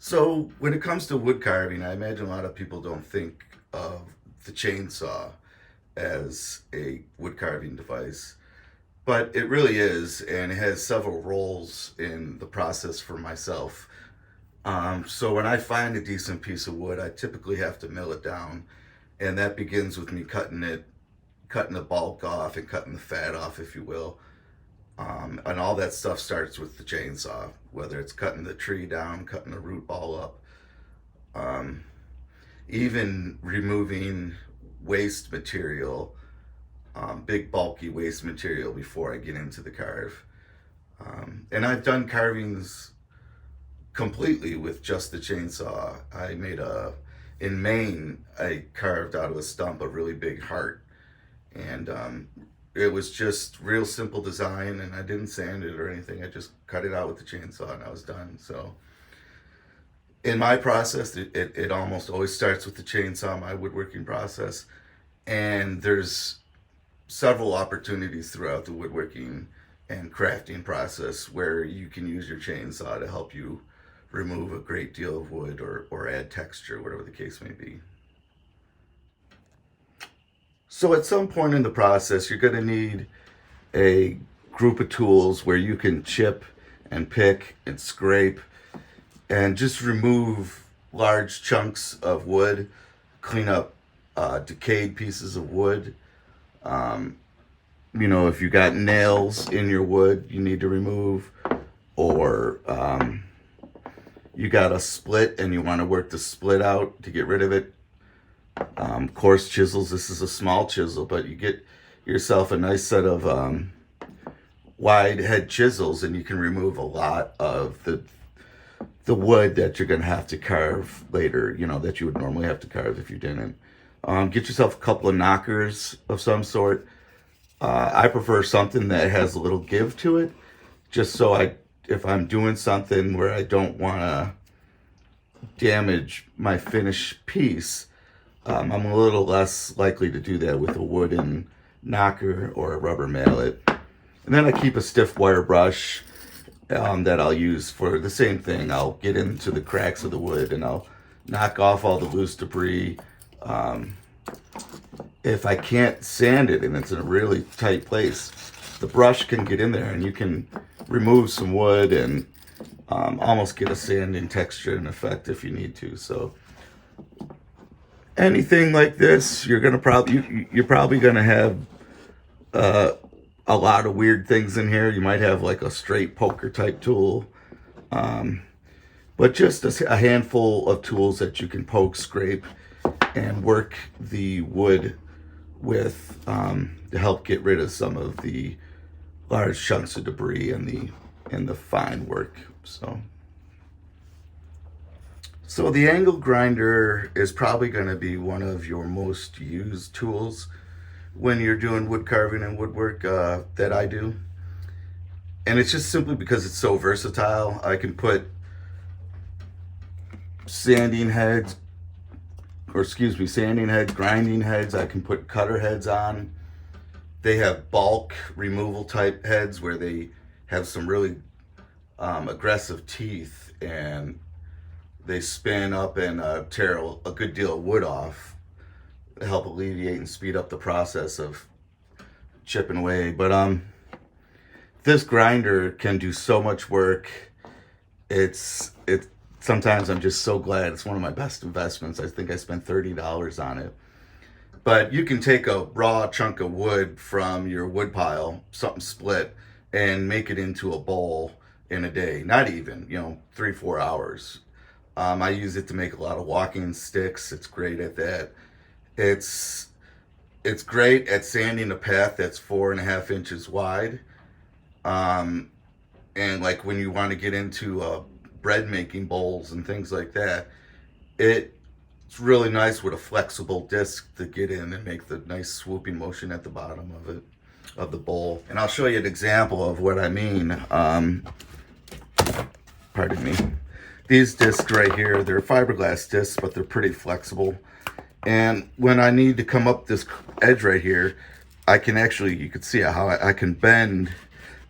So when it comes to wood carving, I imagine a lot of people don't think of the chainsaw as a wood carving device, but it really is, and it has several roles in the process for myself. So when I find a decent piece of wood, I typically have to mill it down, and that begins with me cutting the bulk off and cutting the fat off, if you will. And all that stuff starts with the chainsaw, whether it's cutting the tree down, cutting the root ball up, um, even removing waste material, big bulky waste material before I get into the carve. And I've done carvings completely with just the chainsaw. In Maine, I carved out of a stump a really big heart, and it was just real simple design, and I didn't sand it or anything. I just cut it out with the chainsaw and I was done. So in my process, it almost always starts with the chainsaw, my woodworking process. And there's several opportunities throughout the woodworking and crafting process where you can use your chainsaw to help you remove a great deal of wood or add texture, whatever the case may be. So at some point in the process, you're going to need a group of tools where you can chip and pick and scrape and just remove large chunks of wood, clean up decayed pieces of wood. Um, if you got nails in your wood, you need to remove, or you got a split and you want to work the split out to get rid of it. Coarse chisels. This is a small chisel, but you get yourself a nice set of wide head chisels, and you can remove a lot of the wood that you're going to have to carve later, that you would normally have to carve if you didn't. Get yourself a couple of knockers of some sort. I prefer something that has a little give to it, just so if I'm doing something where I don't want to damage my finished piece, I'm a little less likely to do that with a wooden knocker or a rubber mallet. And then I keep a stiff wire brush that I'll use for the same thing. I'll get into the cracks of the wood and I'll knock off all the loose debris. If I can't sand it and it's in a really tight place, the brush can get in there and you can remove some wood and almost get a sanding texture and effect if you need to. So anything like this, you're probably gonna have a lot of weird things in here. You might have like a straight poker type tool, but just a handful of tools that you can poke, scrape, and work the wood with to help get rid of some of the large chunks of debris and the fine work. So the angle grinder is probably going to be one of your most used tools when you're doing wood carving and woodwork that I do. And it's just simply because it's so versatile. I can put sanding heads, sanding heads, grinding heads. I can put cutter heads on. They have bulk removal type heads where they have some really aggressive teeth, and they spin up and tear a good deal of wood off to help alleviate and speed up the process of chipping away. But this grinder can do so much work. It's sometimes I'm just so glad. It's one of my best investments. I think I spent $30 on it. But you can take a raw chunk of wood from your wood pile, something split, and make it into a bowl in a day. Not even, 3-4 hours. I use it to make a lot of walking sticks. It's great at that. It's great at sanding a path that's 4.5 inches wide. And like when you want to get into bread making bowls and things like that, it's really nice with a flexible disc to get in and make the nice swooping motion at the bottom of the bowl. And I'll show you an example of what I mean. Pardon me. These discs right here, they're fiberglass discs, but they're pretty flexible. And when I need to come up this edge right here, I can actually, you can see how I can bend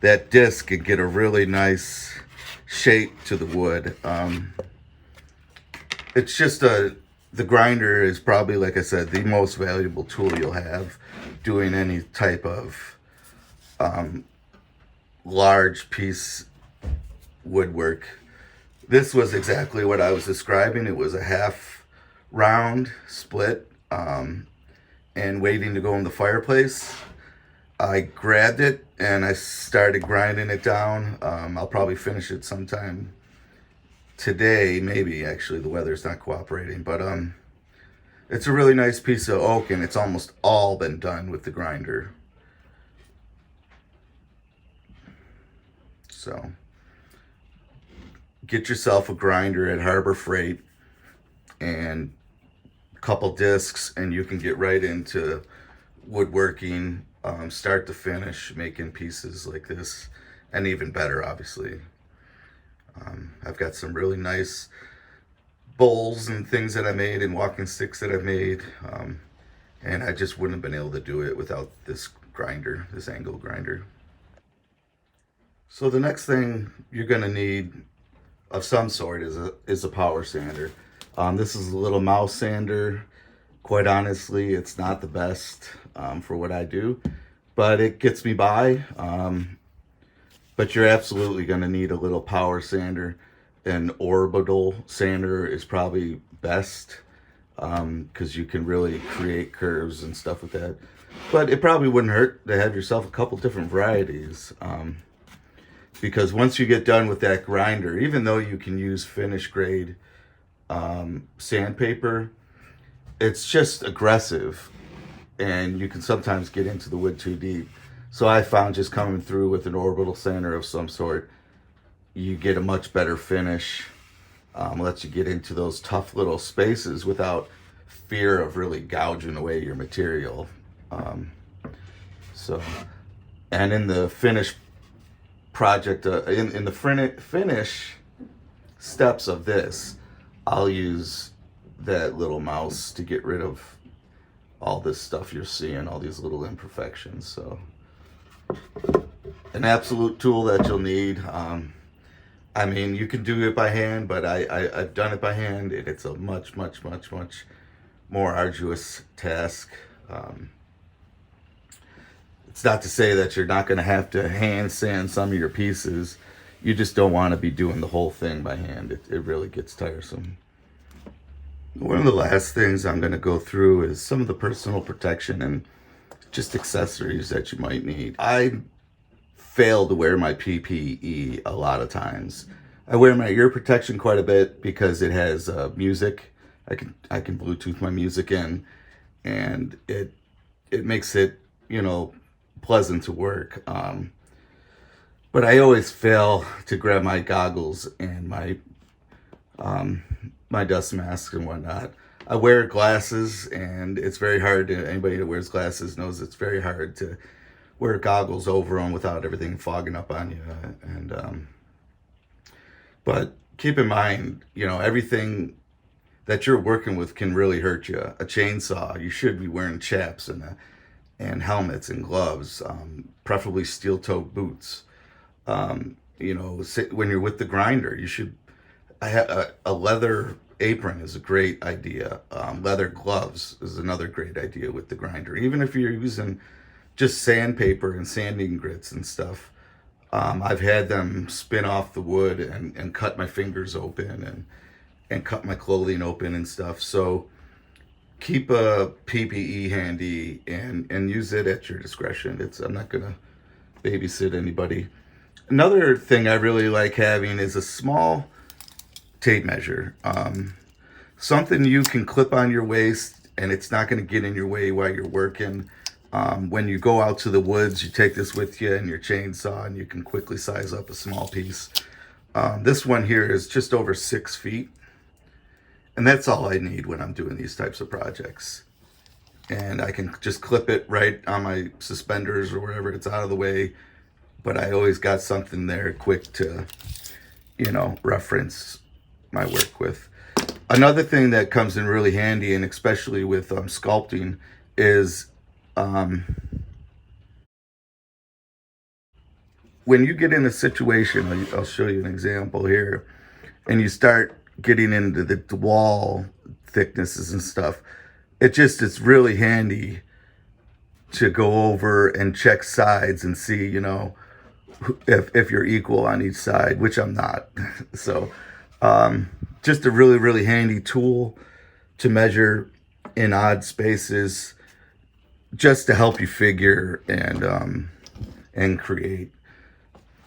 that disc and get a really nice shape to the wood. it's just the grinder is probably, like I said, the most valuable tool you'll have doing any type of large piece woodwork. This was exactly what I was describing. It was a half round split and waiting to go in the fireplace. I grabbed it and I started grinding it down. I'll probably finish it sometime today, maybe. Actually, the weather's not cooperating, but it's a really nice piece of oak, and it's almost all been done with the grinder. So get yourself a grinder at Harbor Freight and a couple discs, and you can get right into woodworking, start to finish, making pieces like this, and even better, obviously. I've got some really nice bowls and things that I made and walking sticks that I've made, and I just wouldn't have been able to do it without this grinder, this angle grinder. So the next thing you're going to need of some sort is a power sander. This is a little mouse sander. Quite honestly, it's not the best for what I do, but it gets me by. But you're absolutely going to need a little power sander. An orbital sander is probably best because you can really create curves and stuff with that. But it probably wouldn't hurt to have yourself a couple different varieties. Because once you get done with that grinder, even though you can use finish grade sandpaper, it's just aggressive and you can sometimes get into the wood too deep. So I found just coming through with an orbital sander of some sort, you get a much better finish. Lets you get into those tough little spaces without fear of really gouging away your material. So, and in the finish project, in the finish steps of this, I'll use that little mouse to get rid of all this stuff you're seeing, all these little imperfections. So an absolute tool that you'll need. I mean, you can do it by hand, but I've done it by hand, and it's a much more arduous task. It's not to say that you're not going to have to hand sand some of your pieces. You just don't want to be doing the whole thing by hand. It really gets tiresome. One of the last things I'm going to go through is some of the personal protection and just accessories that you might need. I fail to wear my PPE a lot of times. I wear my ear protection quite a bit because it has music. I can Bluetooth my music in, and it makes it, pleasant to work. But I always fail to grab my goggles and my dust mask and whatnot. I wear glasses, and it's very hard to, anybody that wears glasses knows it's very hard to wear goggles over them without everything fogging up on you. And but keep in mind, everything that you're working with can really hurt you. A chainsaw, you should be wearing chaps and helmets and gloves, preferably steel-toed boots. When you're with the grinder, you should. A leather apron is a great idea. Leather gloves is another great idea with the grinder. Even if you're using just sandpaper and sanding grits and stuff, I've had them spin off the wood and cut my fingers open and cut my clothing open and stuff. So keep a PPE handy and use it at your discretion. I'm not gonna babysit anybody. Another thing I really like having is a small tape measure. Something you can clip on your waist and it's not going to get in your way while you're working. When you go out to the woods, you take this with you and your chainsaw, and you can quickly size up a small piece. This one here is just over 6 feet, and that's all I need when I'm doing these types of projects. And I can just clip it right on my suspenders or wherever it's out of the way, but I always got something there quick to, reference my work with. Another thing that comes in really handy, and especially with sculpting, is when you get in a situation, I'll show you an example here, and you start getting into the wall thicknesses and stuff, it's really handy to go over and check sides and see, you know, if you're equal on each side, which I'm not. So just a really, really handy tool to measure in odd spaces, just to help you figure and create.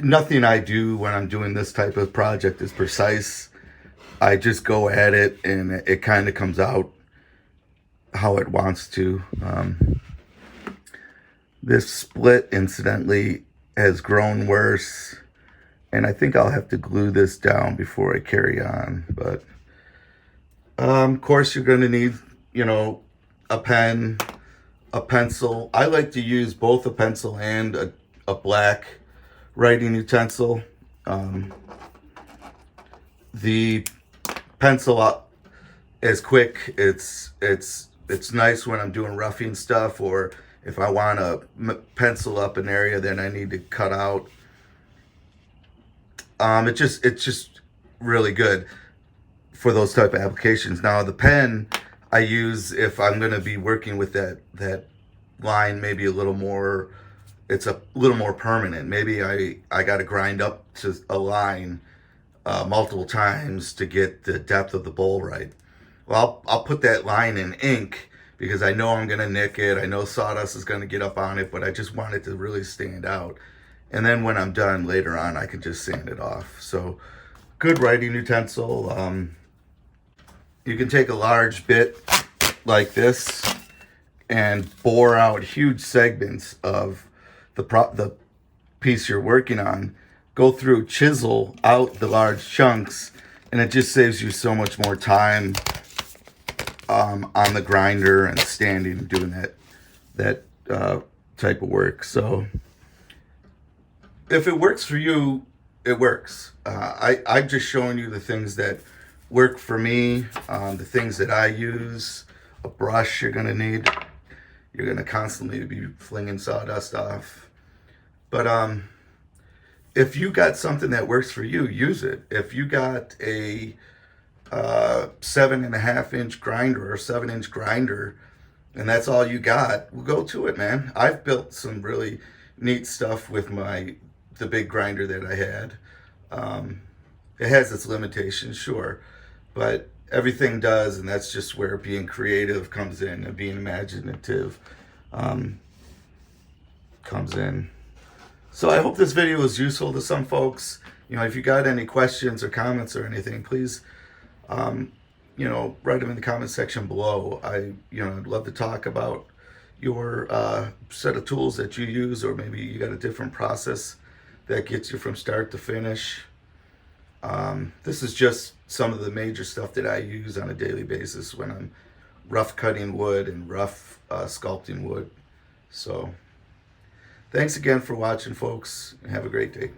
Nothing I do when I'm doing this type of project is precise. I just go at it and it kind of comes out how it wants to. This split, incidentally, has grown worse, and I think I'll have to glue this down before I carry on. But of course, you're going to need, you know, a pen, a pencil. I like to use both a pencil and a black writing utensil. The pencil is quick. It's nice when I'm doing roughing stuff, or if I want to pencil up an area that I need to cut out. It's just really good for those type of applications. Now the pen I use if I'm going to be working with that line maybe a little more, it's a little more permanent. Maybe I got to grind up to a line multiple times to get the depth of the bowl right. Well, I'll put that line in ink because I know I'm going to nick it. I know sawdust is going to get up on it, but I just want it to really stand out. And then when I'm done later on, I can just sand it off. So good writing utensil. You can take a large bit like this and bore out huge segments of the piece you're working on. Go through, chisel out the large chunks, and it just saves you so much more time on the grinder and standing and doing that type of work. So if it works for you, it works. I'm just showing you the things that work for me, the things that I use. A brush you're gonna need. You're gonna constantly be flinging sawdust off. But if you got something that works for you, use it. If you got a 7.5-inch grinder or 7-inch grinder, and that's all you got, well, go to it, man. I've built some really neat stuff with the big grinder that I had. It has its limitations, sure, but everything does, and that's just where being creative comes in and being imaginative comes in. So I hope this video was useful to some folks. You know, if you got any questions or comments or anything, please, you know, write them in the comment section below. I'd love to talk about your set of tools that you use, or maybe you got a different process that gets you from start to finish. This is just some of the major stuff that I use on a daily basis when I'm rough cutting wood and rough sculpting wood. So thanks again for watching, folks. Have a great day.